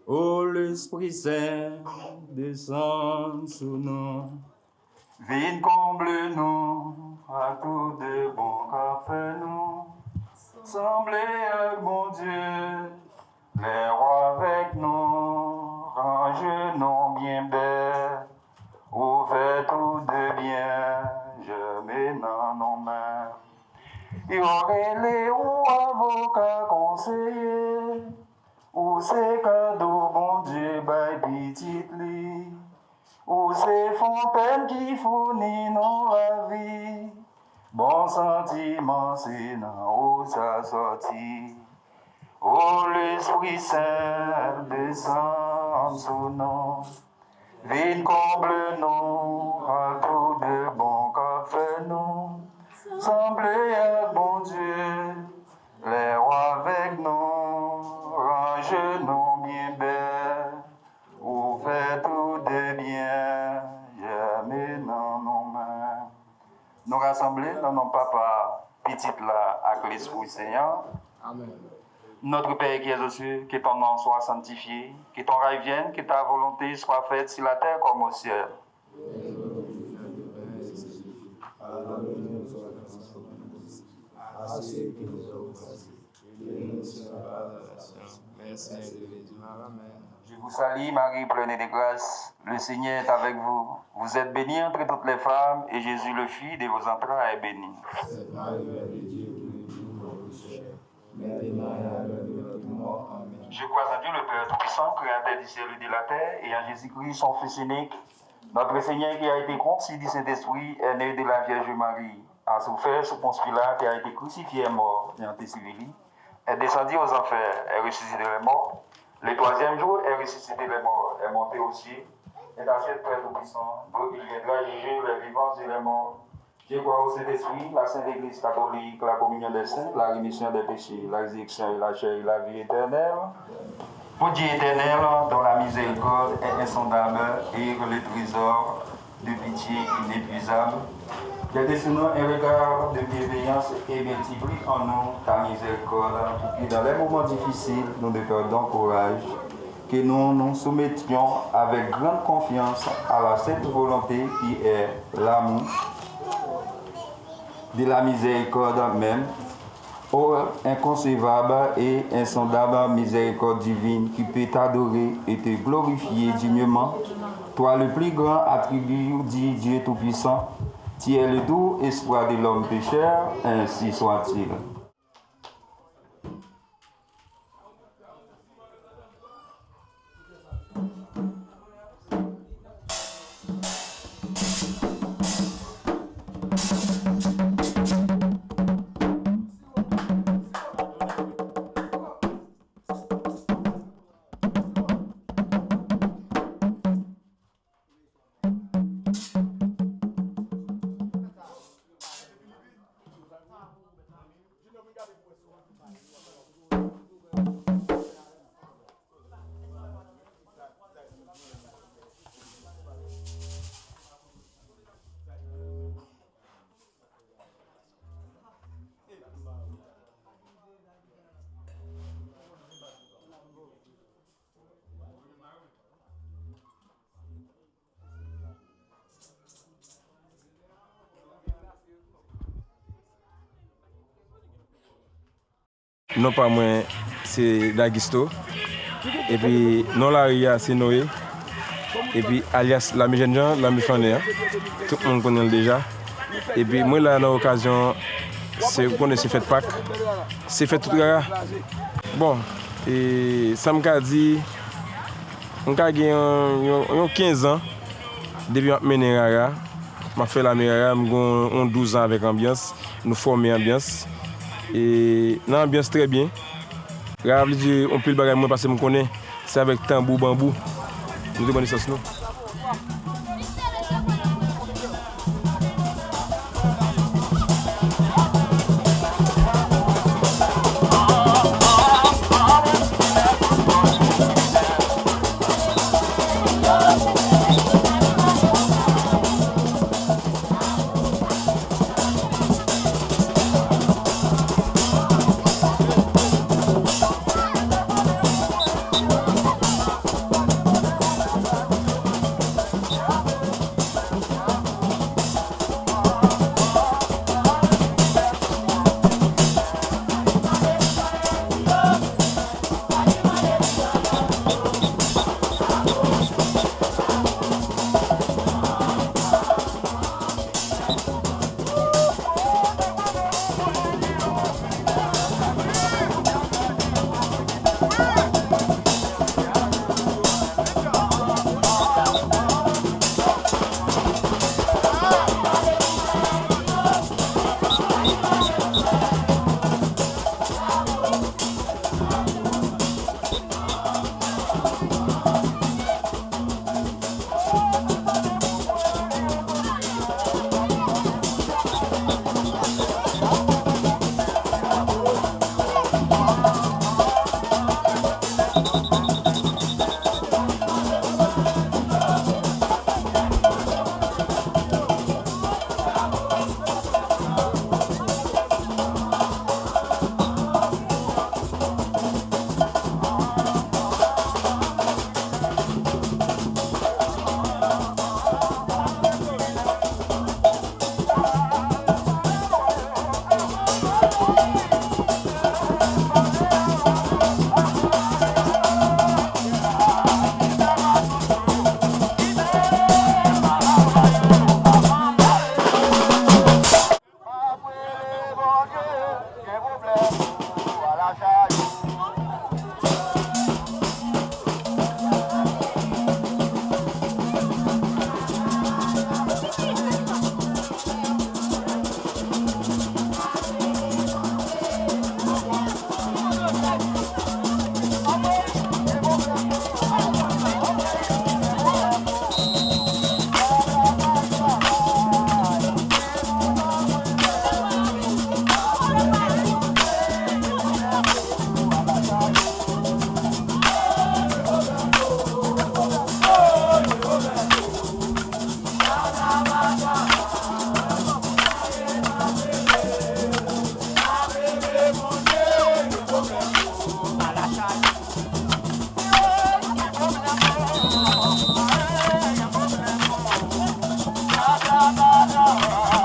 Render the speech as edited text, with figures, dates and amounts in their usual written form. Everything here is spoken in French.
Ô l'Esprit Saint, descend sous nous. Viens comble-nous à tout de bon qu'a fait nous. Semblez avec mon Dieu, les rois avec nous. Range-nous bien belles, ouvert tout de bien, je mets dans nos mains. Et aurait les avocats conseillers, ou c'est cadeau bon Dieu, by petit lit, ou c'est fontaine qui fournit nos la vie. Bon sentiment, c'est dans où ça sortit. Oh, l'Esprit Saint descend sous nous. Viens comble-nous à tout de bon qu'a fait nous. Semblez à bon Dieu, les rois avec nous. Range-nous bien belles, ouvrez tout de bien, jamais dans nos mains. Nous rassembler dans nos papa petite là avec l'Esprit Seigneur. Amen. Notre Père qui est aux cieux, que ton nom soit sanctifié, que ton règne vienne, que ta volonté soit faite sur la terre comme au ciel. Je vous salue, Marie, pleine de grâce. Le Seigneur est avec vous. Vous êtes bénie entre toutes les femmes, et Jésus, le Fils de vos entrailles, est béni. Je crois en Dieu, le Père Tout-Puissant, Créateur du ciel et de la terre, et en Jésus-Christ, son Fils unique, notre Seigneur qui a été conçu du Saint-Esprit, est né de la Vierge Marie, a souffert sous Ponce Pilate, qui a été crucifié et mort, et enterré, est descendu aux enfers, est ressuscité les morts. Le troisième jour, est ressuscité les morts, est monté au ciel, est assis Père Tout-Puissant, d'où il viendra juger les vivants et les morts. Je crois au Saint-Esprit, la Sainte Église catholique, la communion des saints, la rémission des péchés, la résurrection et la chair et la vie éternelle. Pour Dieu éternel, dont la miséricorde est insondable et le trésor de pitié inépuisable, garde-nous un regard de bienveillance et multiplie en nous ta miséricorde, pour que dans les moments difficiles, nous ne perdons courage, que nous nous soumettions avec grande confiance à la sainte volonté qui est l'amour de la miséricorde même, ô inconcevable et insondable miséricorde divine qui peut t'adorer et te glorifier dignement, toi le plus grand attribut dit Dieu Tout-Puissant, tu es le doux espoir de l'homme pécheur, ainsi soit-il. Non pas moi, c'est Dagisto. Et puis non la Ria, c'est Noé. Et puis alias l'ami jeune Jean, l'ami Fané. Tout le monde connaît déjà. Et puis moi là, dans l'occasion, c'est qu'on est fait Pâques. C'est fait tout le Bon, et ça m'a dit, on a gagné 15 ans depuis que je suis Rara. Je fait la Rara, j'ai 12 ans avec ambiance. Nous formons ambiance. Et l'ambiance très bien. On peut le bagage moi parce que je connais, c'est avec tambour bambou. Nous devons connaître ça. Baba,